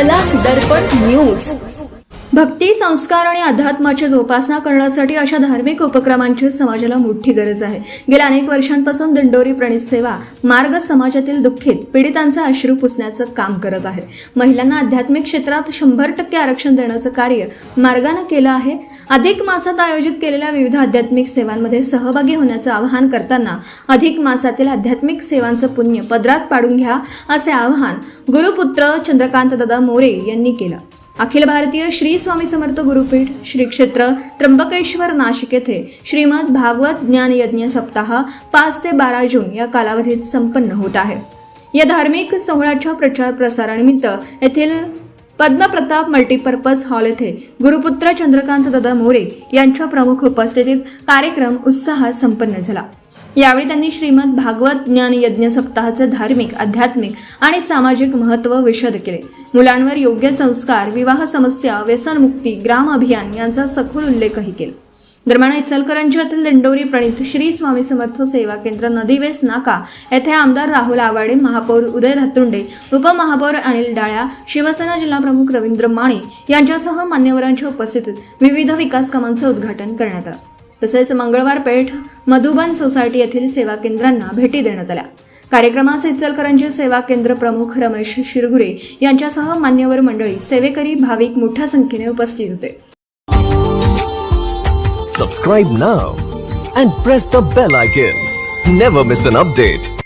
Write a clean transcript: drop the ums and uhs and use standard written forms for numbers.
कला दर्पण न्यूज। भक्ती, संस्कार आणि अध्यात्माची जोपासना करण्यासाठी अशा धार्मिक उपक्रमांची समाजाला मोठी गरज आहे। गेल्या अनेक वर्षांपासून दिंडोरी प्रणित सेवा मार्ग समाजातील दुःखित पीडितांचे अश्रू पुसण्याचं काम करत आहे। महिलांना आध्यात्मिक क्षेत्रात 100% आरक्षण देण्याचं कार्य मार्गाने केलं आहे। अधिक मासात आयोजित केलेल्या विविध आध्यात्मिक सेवांमध्ये सहभागी होण्याचं आवाहन करताना अधिक मासातील आध्यात्मिक सेवांचं पुण्य पदरात पाडून घ्या असे आवाहन गुरुपुत्र चंद्रकांत दादा मोरे यांनी केलं। अखिल भारतीय श्री स्वामी समर्थ गुरुपीठ श्री क्षेत्र त्र्यंबकेश्वर नाशिक येथे श्रीमद भागवत ज्ञान यज्ञ सप्ताह 5 ते 12 जून या कालावधीत संपन्न होत आहे। या धार्मिक सोहळ्याच्या प्रचार प्रसारानिमित्त येथील पद्मप्रताप मल्टीपर्पज हॉल येथे गुरुपुत्र चंद्रकांत दादा मोरे यांच्या प्रमुख उपस्थितीत कार्यक्रम उत्साहात संपन्न झाला। यावेळी त्यांनी श्रीमद भागवत ज्ञान यज्ञ सप्ताहाचे धार्मिक, आध्यात्मिक आणि सामाजिक महत्त्व विशद केले। मुलांवर योग्य संस्कार, विवाह समस्या, व्यसनमुक्ती, ग्राम अभियान यांचा सखोल उल्लेखही केला। दरम्यान इचलकरंजी येथील दिंडोरी प्रणित श्री स्वामी समर्थ सेवा केंद्र नदीवेस नाका येथे आमदार राहुल आवाडे, महापौर उदय धतुंडे, उपमहापौर अनिल डाळ्या, शिवसेना जिल्हाप्रमुख रवींद्र माने यांच्यासह मान्यवरांच्या उपस्थितीत विविध विकास कामांचे उद्घाटन करण्यात आले। तसेच मंगळवार पेठ मधुबन सोसायटी येथील सेवा केंद्रांना भेटी देण्यात आल्या। कार्यक्रमास इचलकरंजी सेवा केंद्र प्रमुख रमेश शिरगुरे यांच्यासह मान्यवर मंडळी, सेवेकरी, भाविक मोठ्या संख्येने उपस्थित होते। Subscribe now and press the bell icon. Never miss an update.